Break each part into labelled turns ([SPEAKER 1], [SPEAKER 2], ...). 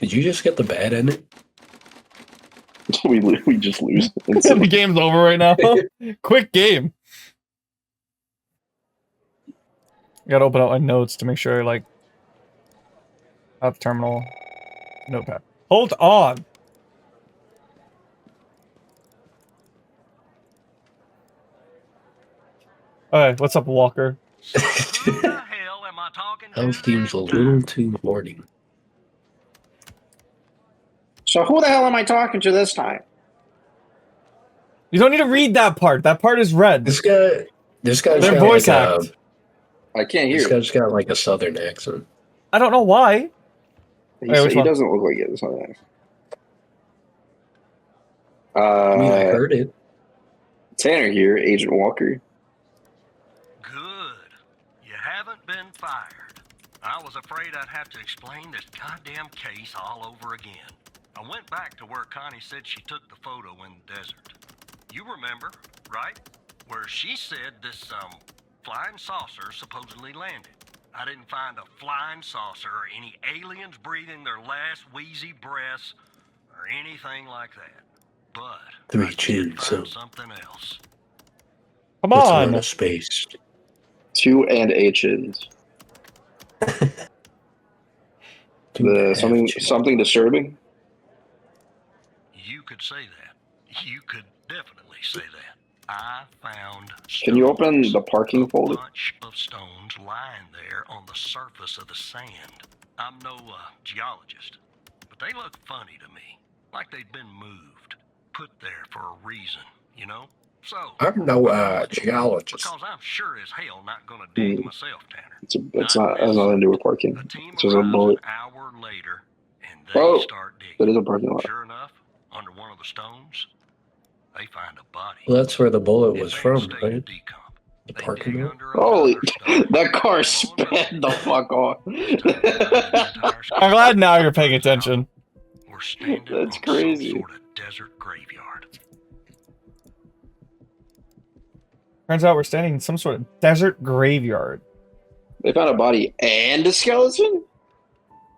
[SPEAKER 1] Did you just get the bad ending?
[SPEAKER 2] we just lose.
[SPEAKER 3] The game's over right now. Quick game. I gotta open up my notes to make sure, like, out the terminal. Notepad. Hold on. Alright, what's up, Walker?
[SPEAKER 1] Health seems a little too morning.
[SPEAKER 2] So who the hell am I talking to this time?
[SPEAKER 3] You don't need to read that part. That part is read.
[SPEAKER 1] This guy's
[SPEAKER 3] Their
[SPEAKER 1] got
[SPEAKER 3] voice
[SPEAKER 1] like
[SPEAKER 3] act.
[SPEAKER 2] I can't hear
[SPEAKER 1] this
[SPEAKER 2] it.
[SPEAKER 1] guy's got like a southern accent.
[SPEAKER 3] I don't know why.
[SPEAKER 2] He
[SPEAKER 3] which one?
[SPEAKER 2] doesn't look like it. It's not nice.
[SPEAKER 1] I mean, I heard it.
[SPEAKER 2] Tanner here, Agent Walker.
[SPEAKER 4] Good. You haven't been fired. I was afraid I'd have to explain this goddamn case all over again. I went back to where Connie said she took the photo in the desert. You remember, right? Where she said this, flying saucer supposedly landed. I didn't find a flying saucer or any aliens breathing their last wheezy breaths or anything like that. But
[SPEAKER 1] 3 chins, so
[SPEAKER 4] something else.
[SPEAKER 3] Come
[SPEAKER 1] let's
[SPEAKER 3] on.
[SPEAKER 1] run a space.
[SPEAKER 2] 2 and H's. Something disturbing.
[SPEAKER 4] You could say that. You could definitely say that. I found stones.
[SPEAKER 2] Can you open the parking folder?
[SPEAKER 4] A bunch of stones lying there on the surface of the sand. I'm no geologist, but they look funny to me. Like they'd been moved. Put there for a reason, you know? So
[SPEAKER 1] I'm no geologist.
[SPEAKER 4] Because I'm sure as hell not gonna dig myself, Tanner.
[SPEAKER 2] It's not has nothing to do with parking.
[SPEAKER 4] The team
[SPEAKER 2] It's just a
[SPEAKER 4] arrives
[SPEAKER 2] bullet.
[SPEAKER 4] an hour later, and they start digging.
[SPEAKER 2] That is a parking lot.
[SPEAKER 4] Sure enough, under one of the stones, they find a body.
[SPEAKER 1] Well, that's where the bullet was
[SPEAKER 4] In
[SPEAKER 1] from,
[SPEAKER 4] bad state of
[SPEAKER 1] right?
[SPEAKER 4] decomp.
[SPEAKER 1] The
[SPEAKER 4] They
[SPEAKER 1] parking
[SPEAKER 4] dig
[SPEAKER 1] lot.
[SPEAKER 4] under
[SPEAKER 2] Holy,
[SPEAKER 4] another stone.
[SPEAKER 2] that car
[SPEAKER 4] Lo and
[SPEAKER 2] sped the
[SPEAKER 4] behold,
[SPEAKER 2] fuck off.
[SPEAKER 3] I'm glad now you're paying attention.
[SPEAKER 4] We're standing
[SPEAKER 2] That's
[SPEAKER 4] on
[SPEAKER 2] crazy.
[SPEAKER 4] some sort of desert graveyard.
[SPEAKER 3] Turns out we're standing in some sort of desert graveyard.
[SPEAKER 2] They found a body and a skeleton?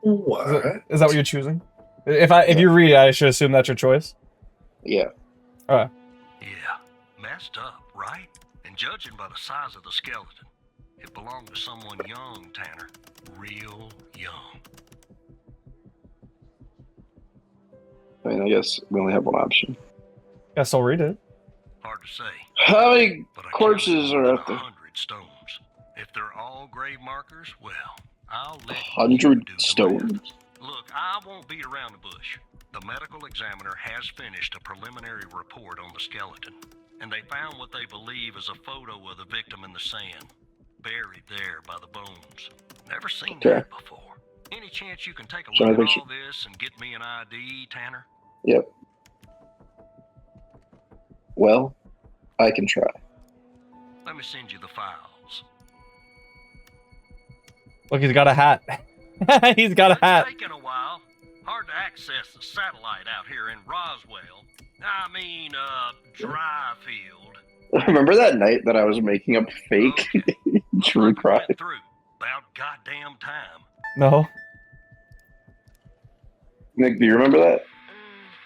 [SPEAKER 1] What?
[SPEAKER 3] Is that what you're choosing? If you read it, I should assume that's your choice.
[SPEAKER 2] Yeah.
[SPEAKER 3] Alright.
[SPEAKER 4] Yeah, messed up, right? And judging by the size of the skeleton, it belonged to someone young, Tanner. Real young.
[SPEAKER 2] I mean, I guess we only have one option.
[SPEAKER 3] Guess I'll read it.
[SPEAKER 4] Hard to say.
[SPEAKER 2] How many
[SPEAKER 4] But I
[SPEAKER 2] corpses
[SPEAKER 4] counted more
[SPEAKER 2] are
[SPEAKER 4] than
[SPEAKER 2] out there?
[SPEAKER 4] 100 stones. If they're all grave markers, well, I'll let
[SPEAKER 2] 100
[SPEAKER 4] you do the
[SPEAKER 2] stones?
[SPEAKER 4] rest. Look, I won't beat around the bush. The medical examiner has finished a preliminary report on the skeleton, and they found what they believe is a photo of the victim in the sand, buried there by the bones. Never seen that before. Any chance you can take a
[SPEAKER 2] Show me
[SPEAKER 4] look
[SPEAKER 2] a
[SPEAKER 4] at
[SPEAKER 2] picture.
[SPEAKER 4] all this and get me an ID, Tanner?
[SPEAKER 2] Yep. Well, I can try.
[SPEAKER 4] Let me send you the files.
[SPEAKER 3] Look, he's got a hat. He's got a hat.
[SPEAKER 4] It's taken a while. Hard to access the satellite out here in Roswell. I mean, Dryfield.
[SPEAKER 2] Remember that night that I was making up fake
[SPEAKER 4] Okay.
[SPEAKER 2] true
[SPEAKER 4] Looks like we
[SPEAKER 2] crime?
[SPEAKER 4] went through. About goddamn time.
[SPEAKER 3] No.
[SPEAKER 2] Nick, do you remember that?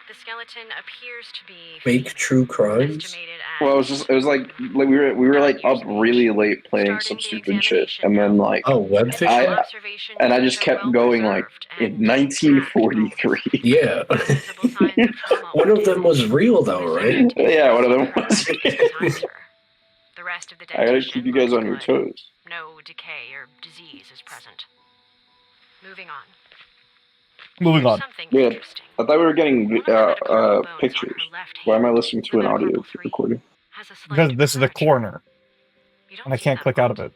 [SPEAKER 5] The skeleton appears to be
[SPEAKER 1] Fake true crimes?
[SPEAKER 5] estimated
[SPEAKER 2] Well,
[SPEAKER 5] at
[SPEAKER 2] it was like we were like up really late playing some stupid shit, and then like
[SPEAKER 1] Oh, web fiction?
[SPEAKER 2] I just kept going like in 1943.
[SPEAKER 1] Yeah. One of them was real though, right?
[SPEAKER 2] Yeah, one of them was.
[SPEAKER 5] The rest of the
[SPEAKER 2] I gotta keep you guys on your toes.
[SPEAKER 5] No decay or disease is present. Moving on.
[SPEAKER 3] Moving on.
[SPEAKER 5] Something
[SPEAKER 2] Yeah,
[SPEAKER 5] interesting.
[SPEAKER 2] I thought we were getting
[SPEAKER 5] One of the medical bones on
[SPEAKER 2] pictures.
[SPEAKER 5] her left
[SPEAKER 2] Why am I
[SPEAKER 5] hand,
[SPEAKER 2] listening to an
[SPEAKER 5] the
[SPEAKER 2] audio
[SPEAKER 5] medical 3,
[SPEAKER 2] recording?
[SPEAKER 5] has a slight
[SPEAKER 3] Because this is the
[SPEAKER 5] curvature.
[SPEAKER 3] corner,
[SPEAKER 5] You don't
[SPEAKER 3] and I
[SPEAKER 5] see
[SPEAKER 3] can't
[SPEAKER 5] that
[SPEAKER 3] click
[SPEAKER 5] a
[SPEAKER 3] out of
[SPEAKER 5] lot.
[SPEAKER 3] it.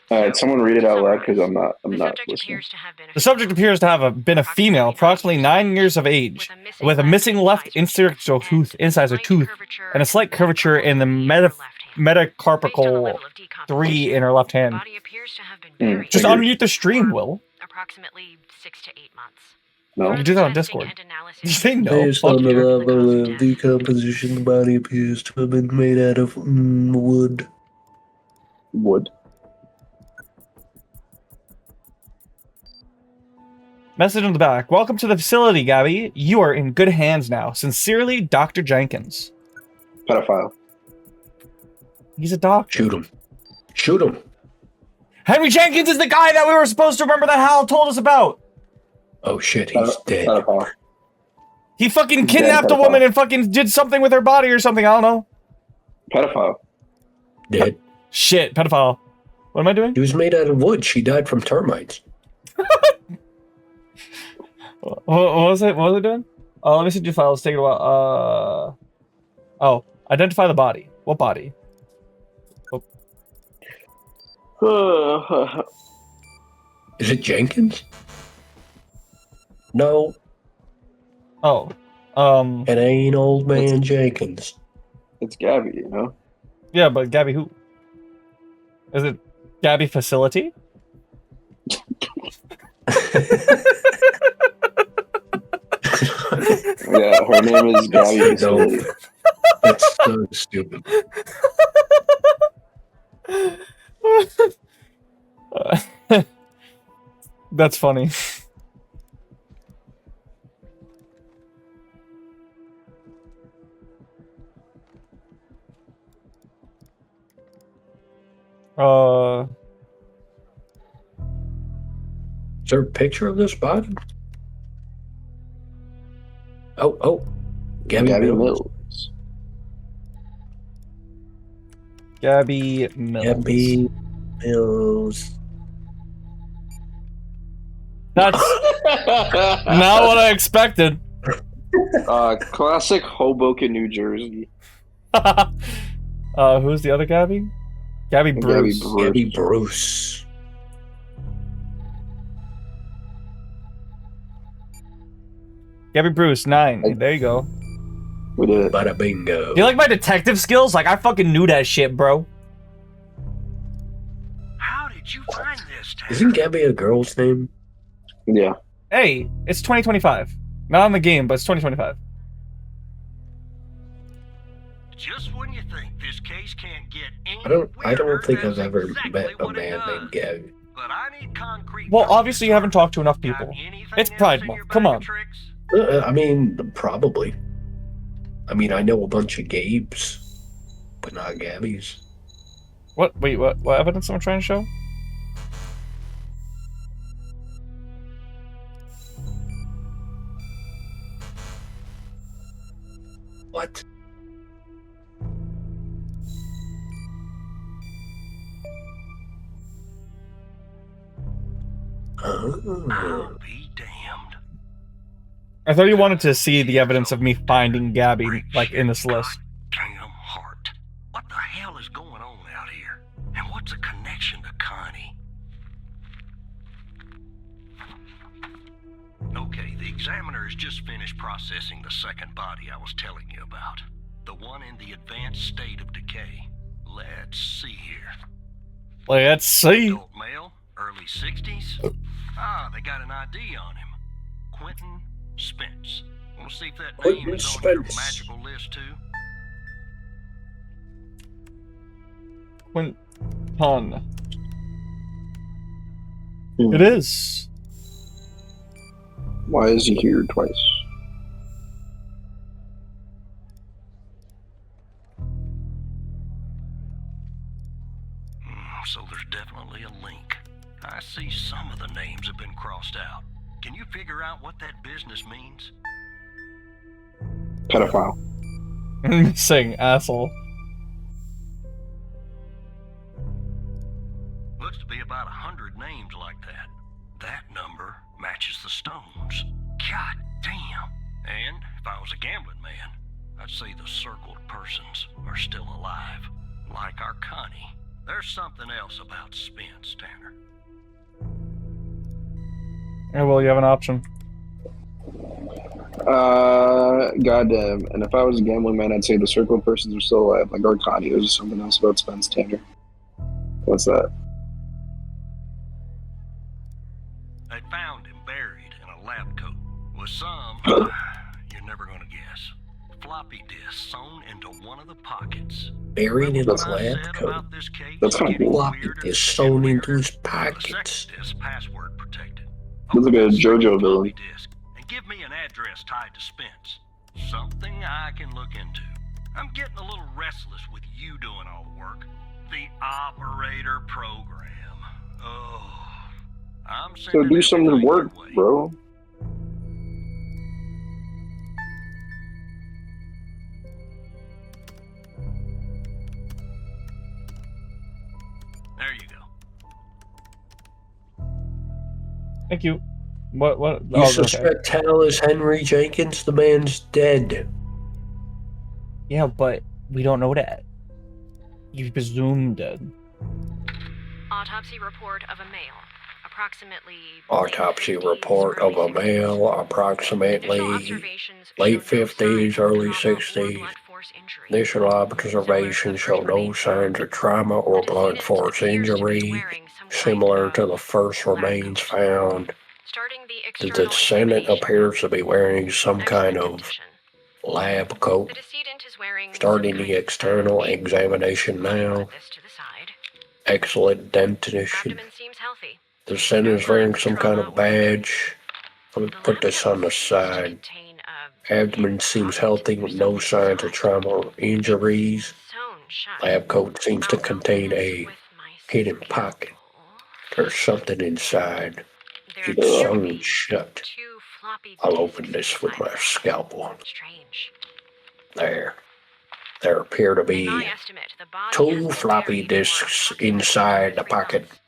[SPEAKER 2] Alright, someone read it out loud because I'm
[SPEAKER 5] The
[SPEAKER 2] not
[SPEAKER 5] subject
[SPEAKER 2] listening.
[SPEAKER 5] appears to have been
[SPEAKER 3] The subject appears to have been a female, approximately 9 years of age, with a missing left incisor tooth, incisor tooth, and a slight curvature in the metacarpal 3 in her left hand.
[SPEAKER 5] Body appears to have been buried
[SPEAKER 3] Just
[SPEAKER 2] Figured.
[SPEAKER 3] unmute the stream, Will.
[SPEAKER 5] approximately 6 to 8 months.
[SPEAKER 2] No.
[SPEAKER 3] You do that on
[SPEAKER 5] Testing
[SPEAKER 3] Discord.
[SPEAKER 5] and analysis
[SPEAKER 3] You say no?
[SPEAKER 1] Based
[SPEAKER 3] Fuck
[SPEAKER 1] on the
[SPEAKER 3] you.
[SPEAKER 1] level of decomposition, the body appears to have been made out of wood.
[SPEAKER 2] Wood.
[SPEAKER 3] Message on the back. Welcome to the facility, Gabby. You are in good hands now. Sincerely, Dr. Jenkins.
[SPEAKER 2] Pedophile.
[SPEAKER 3] He's a doctor.
[SPEAKER 1] Shoot him. Shoot him.
[SPEAKER 3] Henry Jenkins is the guy that we were supposed to remember that Hal told us about.
[SPEAKER 1] Oh shit, he's dead.
[SPEAKER 2] Pedophile.
[SPEAKER 3] He fucking kidnapped a
[SPEAKER 2] pedophile.
[SPEAKER 3] woman and fucking did something with her body or something. I don't know.
[SPEAKER 2] Pedophile.
[SPEAKER 1] Dead.
[SPEAKER 3] Shit, pedophile. What am I doing?
[SPEAKER 1] He was made out of wood. She died from termites.
[SPEAKER 3] What was it? What was it doing? Let me see your files. Take it a while. Oh, identify the body. What body?
[SPEAKER 1] Is it Jenkins? No,
[SPEAKER 3] Oh,
[SPEAKER 1] it ain't old man Jenkins.
[SPEAKER 2] It's Gabby, you know?
[SPEAKER 3] yeah, but Gabby who? Is it Gabby Facility?
[SPEAKER 2] Yeah, her name is Gabby.
[SPEAKER 1] No, that's so stupid.
[SPEAKER 3] That's funny.
[SPEAKER 1] Is there a picture of this body? Oh. Gabby Mills.
[SPEAKER 3] Gabby Mills.
[SPEAKER 1] Gabby Mills.
[SPEAKER 3] That's not what I expected.
[SPEAKER 2] Classic Hoboken, New Jersey.
[SPEAKER 3] Who's the other Gabby? Gabby Bruce.
[SPEAKER 1] Gabby Bruce.
[SPEAKER 3] Gabby Bruce, 9. There you go.
[SPEAKER 2] We did it.
[SPEAKER 1] Bada bingo.
[SPEAKER 3] You like my detective skills? Like, I fucking knew that shit, bro.
[SPEAKER 4] How did you find this, Tanner?
[SPEAKER 1] Isn't Gabby a girl's name?
[SPEAKER 2] Yeah.
[SPEAKER 3] Hey, it's 2025. Not on the game, but it's 2025.
[SPEAKER 4] Just when you think this case can't get any
[SPEAKER 1] I don't
[SPEAKER 4] weirder,
[SPEAKER 1] think I've
[SPEAKER 4] that's
[SPEAKER 1] ever
[SPEAKER 4] exactly
[SPEAKER 1] met a
[SPEAKER 4] what it
[SPEAKER 1] man
[SPEAKER 4] does.
[SPEAKER 1] named Gabby.
[SPEAKER 4] But I need concrete
[SPEAKER 3] Well,
[SPEAKER 4] proof.
[SPEAKER 3] obviously you haven't talked to enough people.
[SPEAKER 4] Got anything
[SPEAKER 3] It's
[SPEAKER 4] else
[SPEAKER 3] Pride
[SPEAKER 4] in
[SPEAKER 3] Month.
[SPEAKER 4] your
[SPEAKER 3] Come
[SPEAKER 4] bag
[SPEAKER 3] on.
[SPEAKER 4] of tricks?
[SPEAKER 1] I mean, probably. I mean, I know a bunch of Gabes, but not Gabbies.
[SPEAKER 3] What? Wait, what evidence am I trying to show?
[SPEAKER 1] What?
[SPEAKER 4] I'll be damned.
[SPEAKER 3] I thought you wanted to see the evidence of me finding Gabby, like, in this list.
[SPEAKER 4] Damn heart. What the hell is going on out here? And what's a connection to Connie? Okay, the examiner has just finished processing the second body I was telling you about. The one in the advanced state of decay. Let's see here.
[SPEAKER 3] Let's see.
[SPEAKER 4] Adult male, early 60s. Ah, they got an ID on him. Quentin Spence. We'll see if that name
[SPEAKER 1] Quentin
[SPEAKER 4] is on your
[SPEAKER 1] Spence.
[SPEAKER 4] magical list too.
[SPEAKER 3] Quinton. It is.
[SPEAKER 2] Why is he here twice?
[SPEAKER 4] So there's definitely a link. I see some of the names have been crossed out. Can you figure out what that business means?
[SPEAKER 2] Pedophile.
[SPEAKER 3] Missing, asshole.
[SPEAKER 4] Looks to be about 100 names like that. That number matches the stones. God damn. And if I was a gambling man, I'd say the circled persons are still alive. Like our Connie. There's something else about Spence, Tanner.
[SPEAKER 3] Yeah, well, you have an option.
[SPEAKER 2] Goddamn. And if I was a gambling man, I'd say the circle of persons are still alive, like our Connie. There's just something else about Spence, Tanner. What's that?
[SPEAKER 4] They found him buried in a lab coat with some, you're never gonna guess, floppy disk sewn into one of the pockets.
[SPEAKER 1] Buried in a
[SPEAKER 4] What I
[SPEAKER 1] lab
[SPEAKER 4] said
[SPEAKER 1] coat.
[SPEAKER 4] about this case
[SPEAKER 2] That's
[SPEAKER 4] is
[SPEAKER 2] kind of
[SPEAKER 4] getting
[SPEAKER 1] floppy
[SPEAKER 4] weirder
[SPEAKER 1] disk
[SPEAKER 4] and
[SPEAKER 1] sewn into
[SPEAKER 4] weirder.
[SPEAKER 1] his
[SPEAKER 4] The
[SPEAKER 1] pockets.
[SPEAKER 4] second disk password protected.
[SPEAKER 2] Looks like a
[SPEAKER 4] Open the
[SPEAKER 2] JoJo
[SPEAKER 4] floppy
[SPEAKER 2] villain.
[SPEAKER 4] disk and give me an address tied to Spence. Something I can look into. I'm getting a little restless with you doing all the work. The operator program. Oh, I'm
[SPEAKER 2] So
[SPEAKER 4] sending
[SPEAKER 2] do some
[SPEAKER 4] everything
[SPEAKER 2] work,
[SPEAKER 4] your way.
[SPEAKER 2] bro.
[SPEAKER 4] There you go.
[SPEAKER 3] Thank you. What?
[SPEAKER 1] You
[SPEAKER 3] Oh, okay.
[SPEAKER 1] suspect Hal is Henry Jenkins? The man's dead.
[SPEAKER 3] Yeah, but we don't know that. You presume dead.
[SPEAKER 5] Autopsy report of a male. Approximately.
[SPEAKER 1] Autopsy
[SPEAKER 5] late 50s,
[SPEAKER 1] report of a
[SPEAKER 5] early 60s.
[SPEAKER 1] male,
[SPEAKER 5] Initial
[SPEAKER 1] approximately
[SPEAKER 5] observations
[SPEAKER 1] late
[SPEAKER 5] showed no
[SPEAKER 1] 50s,
[SPEAKER 5] signs of
[SPEAKER 1] early
[SPEAKER 5] trauma or
[SPEAKER 1] 60s.
[SPEAKER 5] blunt force injury.
[SPEAKER 1] Initial observations show no signs of trauma or
[SPEAKER 5] The
[SPEAKER 1] blunt
[SPEAKER 5] decedent
[SPEAKER 1] force
[SPEAKER 5] appears to be
[SPEAKER 1] injury,
[SPEAKER 5] wearing some
[SPEAKER 1] similar
[SPEAKER 5] kind
[SPEAKER 1] to
[SPEAKER 5] of
[SPEAKER 1] the first
[SPEAKER 5] lab
[SPEAKER 1] remains
[SPEAKER 5] coat.
[SPEAKER 1] found.
[SPEAKER 5] Starting the
[SPEAKER 1] The
[SPEAKER 5] external
[SPEAKER 1] descendant
[SPEAKER 5] examination.
[SPEAKER 1] appears to be wearing some kind
[SPEAKER 5] Excellent
[SPEAKER 1] of
[SPEAKER 5] condition.
[SPEAKER 1] lab
[SPEAKER 5] The
[SPEAKER 1] coat.
[SPEAKER 5] decedent is wearing
[SPEAKER 1] Starting
[SPEAKER 5] some
[SPEAKER 1] the
[SPEAKER 5] kind of
[SPEAKER 1] external
[SPEAKER 5] badge.
[SPEAKER 1] examination
[SPEAKER 5] Let me
[SPEAKER 1] now.
[SPEAKER 5] put this to the side.
[SPEAKER 1] Excellent dentition.
[SPEAKER 5] Abdomen seems healthy.
[SPEAKER 1] The descendant is wearing
[SPEAKER 5] Signs of
[SPEAKER 1] some kind
[SPEAKER 5] trauma
[SPEAKER 1] of
[SPEAKER 5] or wounding.
[SPEAKER 1] badge. Let me
[SPEAKER 5] The
[SPEAKER 1] put
[SPEAKER 5] lab
[SPEAKER 1] this
[SPEAKER 5] coat
[SPEAKER 1] on the
[SPEAKER 5] seems to
[SPEAKER 1] side.
[SPEAKER 5] contain
[SPEAKER 1] Abdomen seems healthy with no signs of trauma or injuries.
[SPEAKER 5] sewn shut.
[SPEAKER 1] Lab coat seems to
[SPEAKER 5] I'll
[SPEAKER 1] contain
[SPEAKER 5] open this
[SPEAKER 1] a
[SPEAKER 5] with my
[SPEAKER 1] hidden pocket.
[SPEAKER 5] scalpel.
[SPEAKER 1] There's something inside.
[SPEAKER 5] There
[SPEAKER 1] It's
[SPEAKER 5] appear to
[SPEAKER 1] sewn
[SPEAKER 5] be
[SPEAKER 1] shut.
[SPEAKER 5] 2 floppy
[SPEAKER 1] I'll
[SPEAKER 5] disks
[SPEAKER 1] open this
[SPEAKER 5] inside
[SPEAKER 1] with
[SPEAKER 5] of
[SPEAKER 1] my
[SPEAKER 5] that.
[SPEAKER 1] scalpel.
[SPEAKER 5] Strange.
[SPEAKER 1] There. There appear to
[SPEAKER 5] In my
[SPEAKER 1] be
[SPEAKER 5] estimate, the body has
[SPEAKER 1] 2
[SPEAKER 5] been
[SPEAKER 1] floppy
[SPEAKER 5] buried for
[SPEAKER 1] disks
[SPEAKER 5] approximately
[SPEAKER 1] inside the
[SPEAKER 5] 3
[SPEAKER 1] pocket.
[SPEAKER 5] months,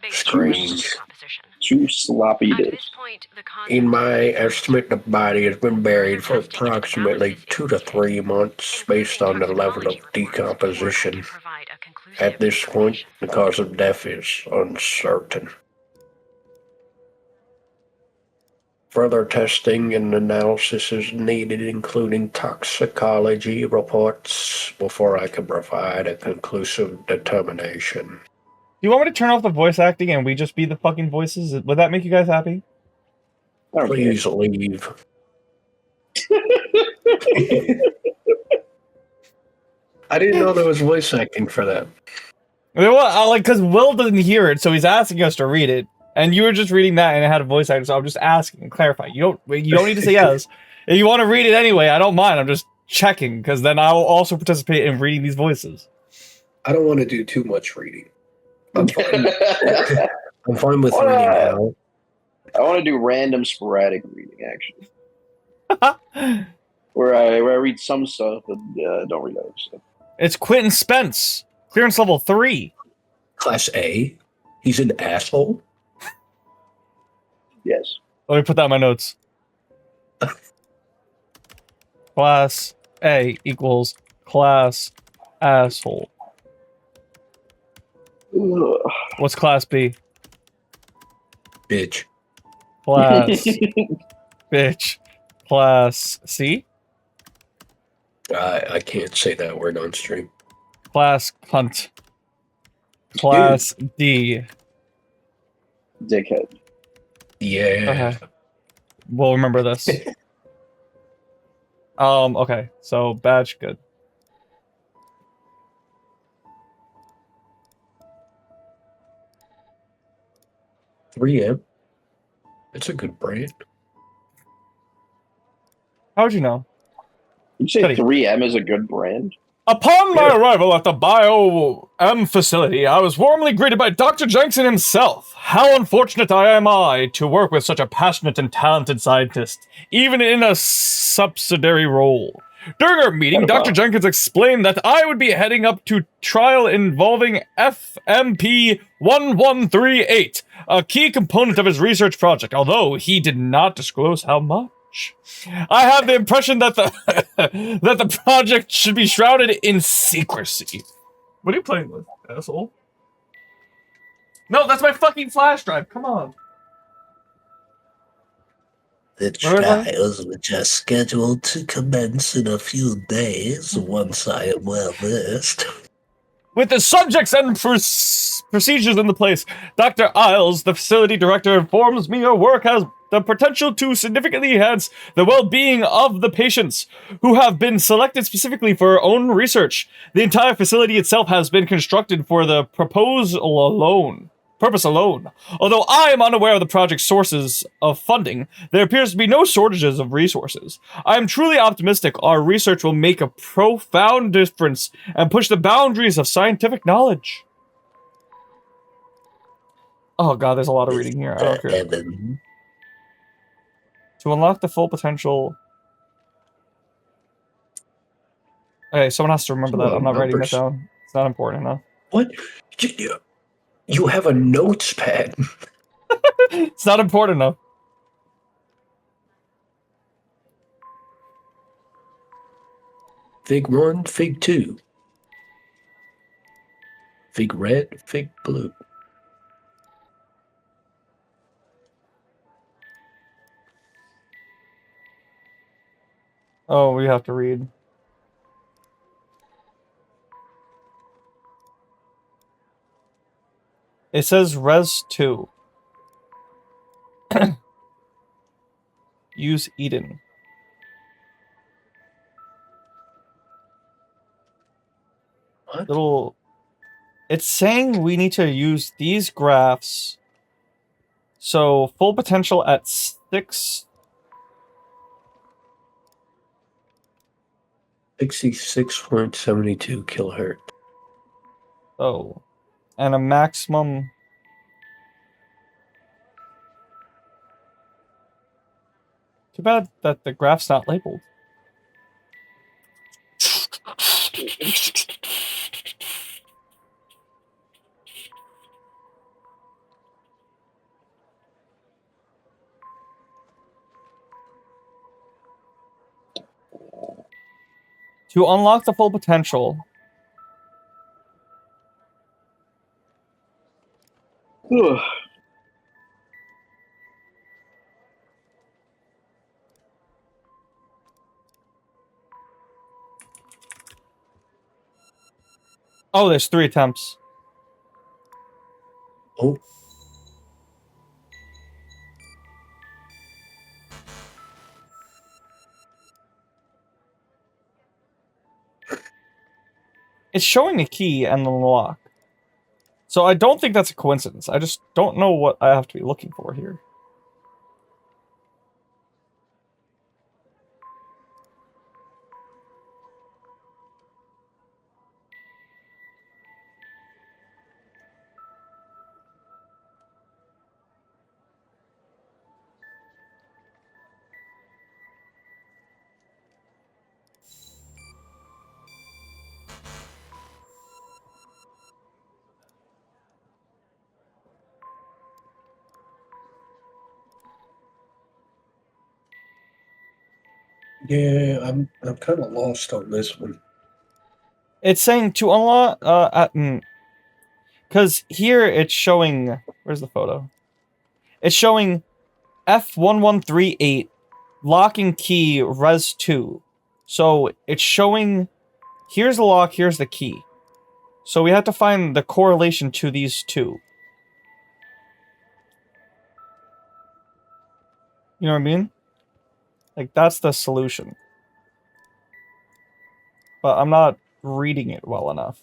[SPEAKER 5] based on
[SPEAKER 1] Strange.
[SPEAKER 5] West's proposition.
[SPEAKER 2] 2 sloppy
[SPEAKER 5] At this
[SPEAKER 2] discs.
[SPEAKER 5] point, the cause
[SPEAKER 1] In
[SPEAKER 5] of
[SPEAKER 1] my
[SPEAKER 5] death is
[SPEAKER 1] estimate, the body has been buried for
[SPEAKER 5] Testing into the
[SPEAKER 1] approximately
[SPEAKER 5] balances
[SPEAKER 1] 2 to
[SPEAKER 5] is
[SPEAKER 1] 3 months based
[SPEAKER 5] including
[SPEAKER 1] on the level of
[SPEAKER 5] toxicology reports, before I
[SPEAKER 1] decomposition.
[SPEAKER 5] can provide a conclusive
[SPEAKER 1] At this point,
[SPEAKER 5] explanation.
[SPEAKER 1] the cause of death is uncertain. Further testing and analysis is needed, including toxicology reports, before I can provide a conclusive determination.
[SPEAKER 3] You want me to turn off the voice acting and we just be the fucking voices? Would that make you guys happy?
[SPEAKER 2] I don't care.
[SPEAKER 1] Please leave. I didn't know there was voice acting for that.
[SPEAKER 3] Because Will doesn't hear it, so he's asking us to read it, and you were just reading that and it had a voice actor, so I'm just asking and clarifying. You don't need to say yes. If you want to read it anyway, I don't mind. I'm just checking, because then I will also participate in reading these voices.
[SPEAKER 1] I don't want to do too much reading. I'm fine. I'm fine with reading now.
[SPEAKER 2] I want to do random sporadic reading, actually. where I read some stuff, but don't read other stuff.
[SPEAKER 3] It's Quentin Spence. Clearance level 3.
[SPEAKER 1] Class A? He's an asshole?
[SPEAKER 2] Yes.
[SPEAKER 3] Let me put that in my notes. Class A equals class asshole.
[SPEAKER 2] Ugh.
[SPEAKER 3] What's class B?
[SPEAKER 1] Bitch.
[SPEAKER 3] Class bitch. Class C?
[SPEAKER 1] I can't say that word on stream.
[SPEAKER 3] Class cunt. Class D.
[SPEAKER 2] Dickhead.
[SPEAKER 1] Yeah.
[SPEAKER 3] Okay. We'll remember this. Okay. So, badge, good.
[SPEAKER 1] $3M. It's a good brand.
[SPEAKER 3] How'd you know?
[SPEAKER 2] You say
[SPEAKER 3] Study.
[SPEAKER 2] 3M is a good brand?
[SPEAKER 3] Upon my arrival at the Bio-M facility, I was warmly greeted by Dr. Jensen himself. How unfortunate am I to work with such a passionate and talented scientist, even in a subsidiary role. During our meeting, Dr. Jenkins explained that I would be heading up to trial involving FMP1138, a key component of his research project, although he did not disclose how much. I have the impression that the that the project should be shrouded in secrecy. What are you playing with, asshole? No, that's my fucking flash drive. Come on.
[SPEAKER 6] The trials, which are scheduled to commence in a few days once I am well versed.
[SPEAKER 3] With the subjects and procedures in the place, Dr. Isles, the facility director, informs me your work has the potential to significantly enhance the well-being of the patients who have been selected specifically for our own research. The entire facility itself has been constructed for the proposal alone. purpose alone. Although I am unaware of the project's sources of funding, there appears to be no shortages of resources. I am truly optimistic our research will make a profound difference and push the boundaries of scientific knowledge. Oh god, there's a lot of reading here. I don't care.
[SPEAKER 6] Evan.
[SPEAKER 3] To unlock the full potential... Okay, someone has to remember that. I'm not writing that down. It's not important enough.
[SPEAKER 1] What? You have a notes pad.
[SPEAKER 3] It's not important enough.
[SPEAKER 1] Fig 1, Fig 2. Fig red, Fig blue.
[SPEAKER 3] Oh, we have to read. It says Res 2. Use Eden.
[SPEAKER 1] What?
[SPEAKER 3] Little... It's saying we need to use these graphs. So, full potential at 6...
[SPEAKER 1] 66.72 kilohertz.
[SPEAKER 3] Oh. And a maximum... Too bad that the graph's not labeled. To unlock the full potential...
[SPEAKER 2] Ugh.
[SPEAKER 3] Oh, there's 3 attempts.
[SPEAKER 1] Oh.
[SPEAKER 3] It's showing a key and the lock. So I don't think that's a coincidence. I just don't know what I have to be looking for here.
[SPEAKER 1] Yeah, I'm kind of lost on this one.
[SPEAKER 3] It's saying to unlock because here it's showing, where's the photo? It's showing F1138 locking key res 2. So it's showing, here's the lock, here's the key. So we have to find the correlation to these two. You know what I mean? Like, that's the solution. But I'm not reading it well enough.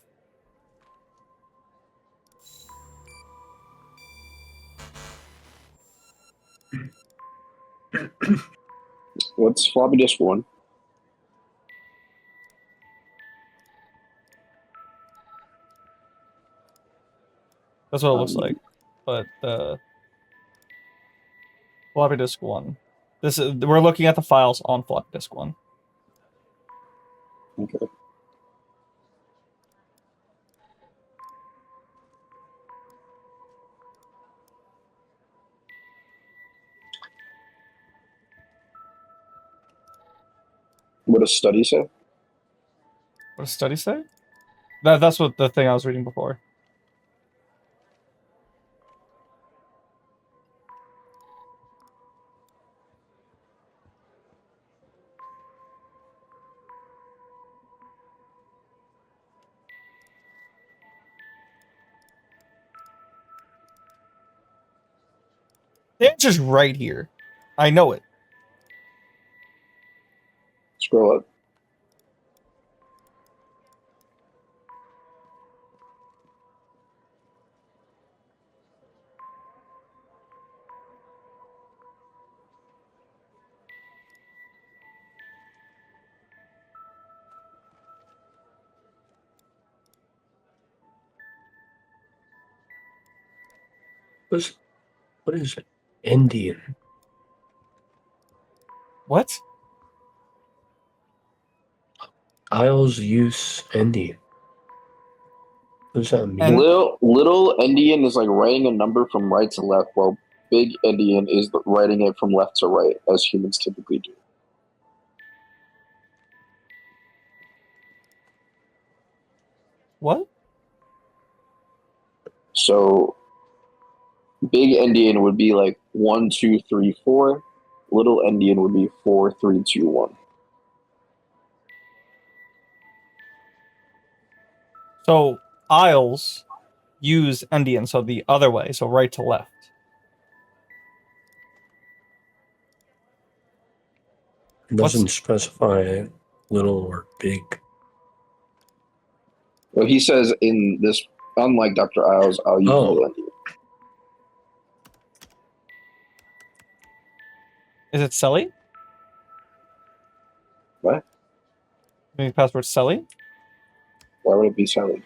[SPEAKER 2] What's floppy disk 1?
[SPEAKER 3] That's what it looks like. But floppy disk 1. This is, we're looking at the files on floppy disk 1.
[SPEAKER 2] Okay. What does study say?
[SPEAKER 3] What does study say? That's what the thing I was reading before. The answer's right here. I know it.
[SPEAKER 2] Scroll up.
[SPEAKER 1] What is it? Indian.
[SPEAKER 3] What?
[SPEAKER 1] Isles use Indian. What does that mean?
[SPEAKER 3] And-
[SPEAKER 2] Little Indian is like writing a number from right to left, while Big Indian is writing it from left to right, as humans typically do.
[SPEAKER 3] What?
[SPEAKER 2] So, Big Indian would be like 1, 2, 3, 4. Little Indian would be 4, 3, 2, 1.
[SPEAKER 3] So Isles use Indian, so the other way, so right to left.
[SPEAKER 1] It doesn't specify little or big.
[SPEAKER 2] Well, he says in this, unlike Dr. Isles, I'll use Little Indian.
[SPEAKER 3] Is it Selly?
[SPEAKER 2] What?
[SPEAKER 3] Maybe password Selly?
[SPEAKER 2] Why would it be Sally?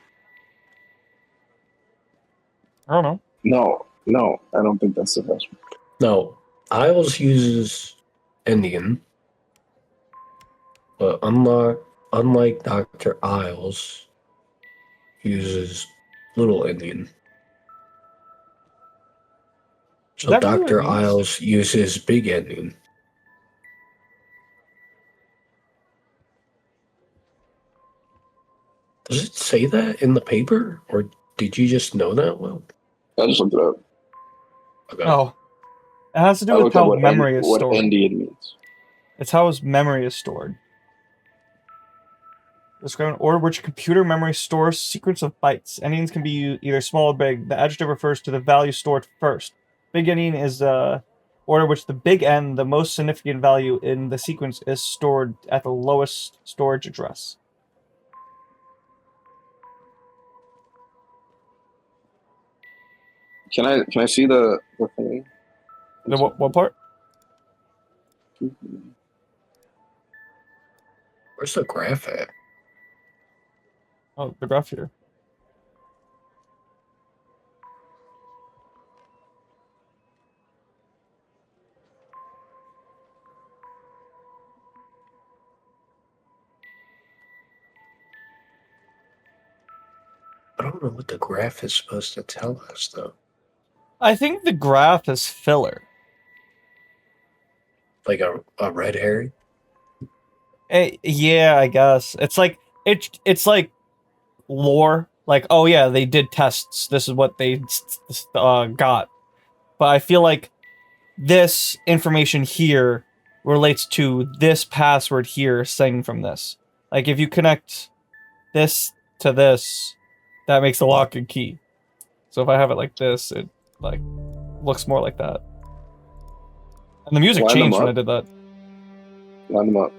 [SPEAKER 3] I don't know.
[SPEAKER 2] No, I don't think that's the best one.
[SPEAKER 1] No, Isles uses Indian, but unlike Dr. Isles, uses Little Indian. So
[SPEAKER 3] that really what it
[SPEAKER 1] Dr.
[SPEAKER 3] means?
[SPEAKER 1] Isles uses Big Indian. Does it say that in the paper, or did you just know that? Well,
[SPEAKER 2] I just looked it up.
[SPEAKER 1] okay.
[SPEAKER 3] Oh. It has to do
[SPEAKER 2] I
[SPEAKER 3] with
[SPEAKER 2] looked up
[SPEAKER 3] how
[SPEAKER 2] what
[SPEAKER 3] memory is
[SPEAKER 2] what
[SPEAKER 3] stored.
[SPEAKER 2] Indian means.
[SPEAKER 3] It's how his memory is stored. Describe an order which computer memory stores sequence of bytes. Endians can be either small or big. The adjective refers to the value stored first. Big endian is order which the big N, the most significant value in the sequence, is stored at the lowest storage address.
[SPEAKER 2] Can I see the thing?
[SPEAKER 3] The what part?
[SPEAKER 1] Where's the graph at?
[SPEAKER 3] Oh, the graph here.
[SPEAKER 1] I don't know what the graph is supposed to tell us, though.
[SPEAKER 3] I think the graph is filler.
[SPEAKER 1] Like a red herring?
[SPEAKER 3] Yeah, I guess. It's like lore. Like, oh yeah, they did tests. This is what they got. But I feel like this information here relates to this password here saying from this. Like, if you connect this to this, that makes the lock and key. So if I have it like this, it like looks more like that. And the music
[SPEAKER 2] Line them
[SPEAKER 3] changed when I
[SPEAKER 2] up.
[SPEAKER 3] did that.
[SPEAKER 2] Line them up.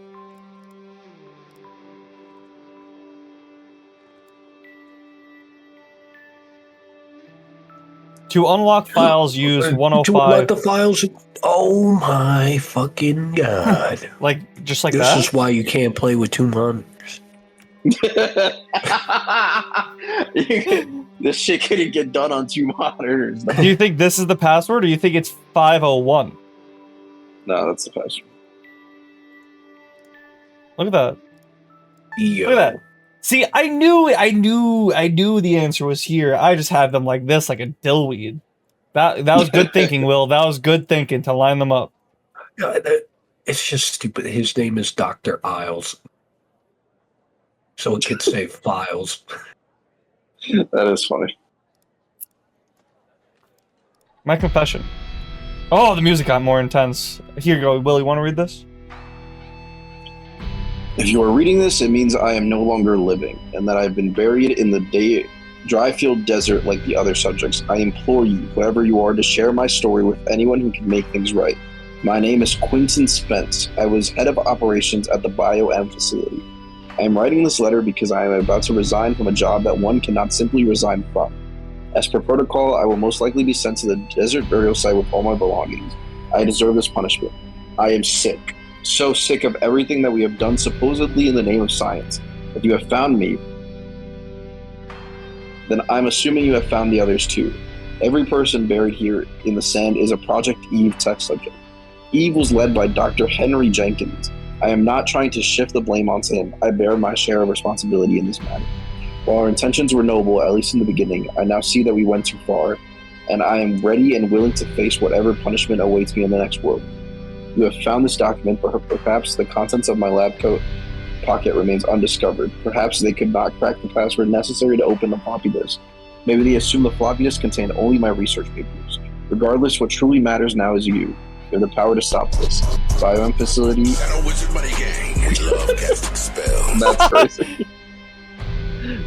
[SPEAKER 3] To unlock files, use
[SPEAKER 1] To
[SPEAKER 3] 105.
[SPEAKER 1] let the files. Oh my fucking god!
[SPEAKER 3] Like, just like
[SPEAKER 1] This
[SPEAKER 3] that?
[SPEAKER 1] is why you can't play with two monitors.
[SPEAKER 2] This shit couldn't get done on 2 monitors.
[SPEAKER 3] Do you think this is the password, or you think it's 501?
[SPEAKER 2] No, that's the password.
[SPEAKER 3] Look at that.
[SPEAKER 1] Yo.
[SPEAKER 3] Look at that. See, I knew the answer was here. I just had them like this, like a dillweed. That was good thinking, Will. That was good thinking to line them up.
[SPEAKER 1] It's just stupid. His name is Dr. Isles. So it could say files.
[SPEAKER 2] That is funny.
[SPEAKER 3] My confession. Oh, the music got more intense. Here you go, Will. You want to read this?
[SPEAKER 2] If you are reading this, it means I am no longer living, and that I have been buried in the dry field desert like the other subjects. I implore you, whoever you are, to share my story with anyone who can make things right. My name is Quinton Spence. I was head of operations at the Bio-M facility. I am writing this letter because I am about to resign from a job that one cannot simply resign from. As per protocol, I will most likely be sent to the desert burial site with all my belongings. I deserve this punishment. I am sick. So sick of everything that we have done supposedly in the name of science. If you have found me, then I'm assuming you have found the others too. Every person buried here in the sand is a Project Eve test subject. Eve was led by Dr. Henry Jenkins. I am not trying to shift the blame onto him. I bear my share of responsibility in this matter. While our intentions were noble, at least in the beginning, I now see that we went too far, and I am ready and willing to face whatever punishment awaits me in the next world. You have found this document, but perhaps the contents of my lab coat pocket remains undiscovered. Perhaps they could not crack the password necessary to open the floppy disk. Maybe they assumed the floppy disk contained only my research papers. Regardless, what truly matters now is you. You have the power to stop this. Biome facility.
[SPEAKER 7] Wizard Money Gang and love casting spell.
[SPEAKER 2] That's crazy.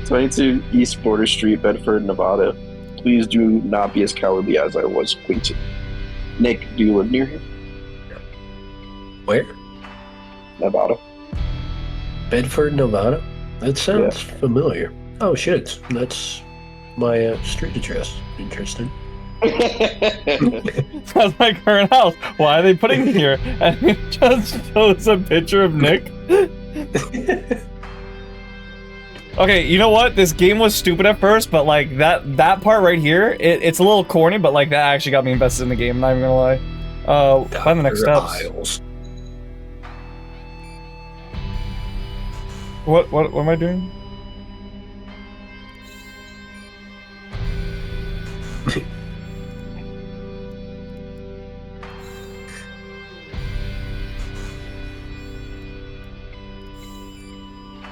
[SPEAKER 2] 22 East Border Street, Bedford, Nevada. Please do not be as cowardly as I was acquainted. Nick, do you live near here?
[SPEAKER 1] Where?
[SPEAKER 2] Nevada.
[SPEAKER 1] Bedford, Nevada? That sounds familiar. Oh shit, that's my street address. Interesting.
[SPEAKER 3] That's my current house. Why are they putting me here? And it just shows a picture of Nick. Okay, you know what? This game was stupid at first, but like that part right here, it's a little corny, but like that actually got me invested in the game. I'm not even gonna lie. Find the next steps.
[SPEAKER 1] Isles.
[SPEAKER 3] What am I doing?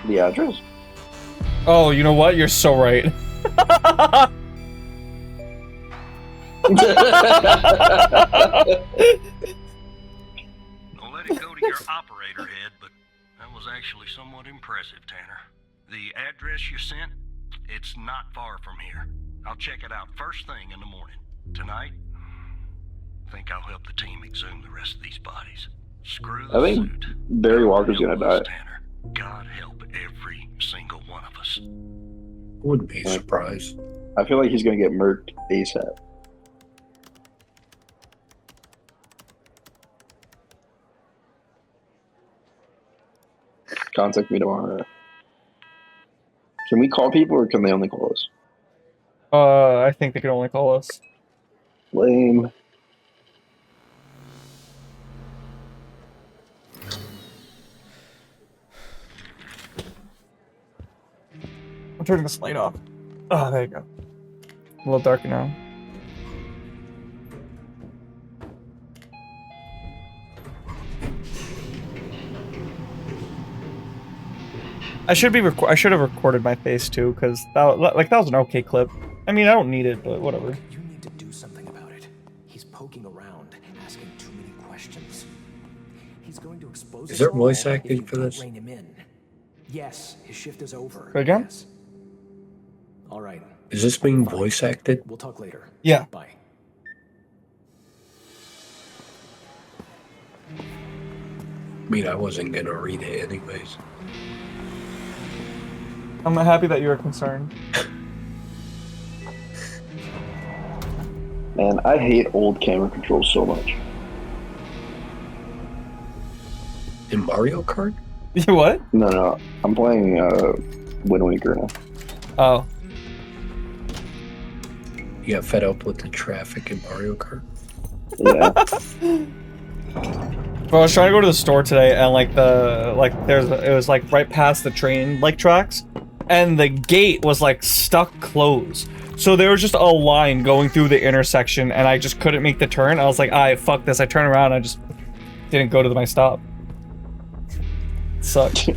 [SPEAKER 2] The address?
[SPEAKER 3] Oh, you know what? You're so right.
[SPEAKER 4] Don't let it go to your operator head, but that was actually somewhat impressive, Tanner. The address you sent, it's not far from here. I'll check it out first thing in the morning. Tonight, I think I'll help the team exhume the rest of these bodies. Screw the
[SPEAKER 2] I think
[SPEAKER 4] suit.
[SPEAKER 2] Barry Walker's gonna
[SPEAKER 4] Help us,
[SPEAKER 2] die.
[SPEAKER 4] Tanner. God help every single one of us.
[SPEAKER 1] Wouldn't be surprised.
[SPEAKER 2] I feel like he's gonna get murked ASAP. Contact me tomorrow. Can we call people or can they only call us?
[SPEAKER 3] I think they can only call us.
[SPEAKER 2] Lame.
[SPEAKER 3] I'm turning this light off. Oh, there you go. A little darker now. I should have recorded my face too, because that was an okay clip. I mean, I don't need it, but whatever.
[SPEAKER 8] You need to do something about it. He's poking around, asking too many questions. He's going to expose.
[SPEAKER 1] Is there
[SPEAKER 8] us all
[SPEAKER 1] voice
[SPEAKER 8] if
[SPEAKER 1] acting
[SPEAKER 8] you
[SPEAKER 1] for
[SPEAKER 8] don't
[SPEAKER 1] this?
[SPEAKER 8] rein him in. Yes, his shift is over.
[SPEAKER 3] Again?
[SPEAKER 8] Yes. All right.
[SPEAKER 1] Is this being
[SPEAKER 8] Fine.
[SPEAKER 1] voice acted?
[SPEAKER 8] We'll talk later.
[SPEAKER 3] Yeah.
[SPEAKER 8] Bye.
[SPEAKER 1] I mean, I wasn't gonna read it anyways.
[SPEAKER 3] I'm happy that you're concerned.
[SPEAKER 2] Man, I hate old camera controls so much.
[SPEAKER 1] In Mario Kart?
[SPEAKER 3] You what?
[SPEAKER 2] No. I'm playing Wind Waker now.
[SPEAKER 3] Oh.
[SPEAKER 1] You got fed up with the traffic in Mario Kart?
[SPEAKER 2] Yeah.
[SPEAKER 3] Bro, I was trying to go to the store today, and it was like right past the train tracks, and the gate was like stuck closed. So there was just a line going through the intersection, and I just couldn't make the turn. I was like, fuck this. I turned around, I just didn't go to my stop. Sucked.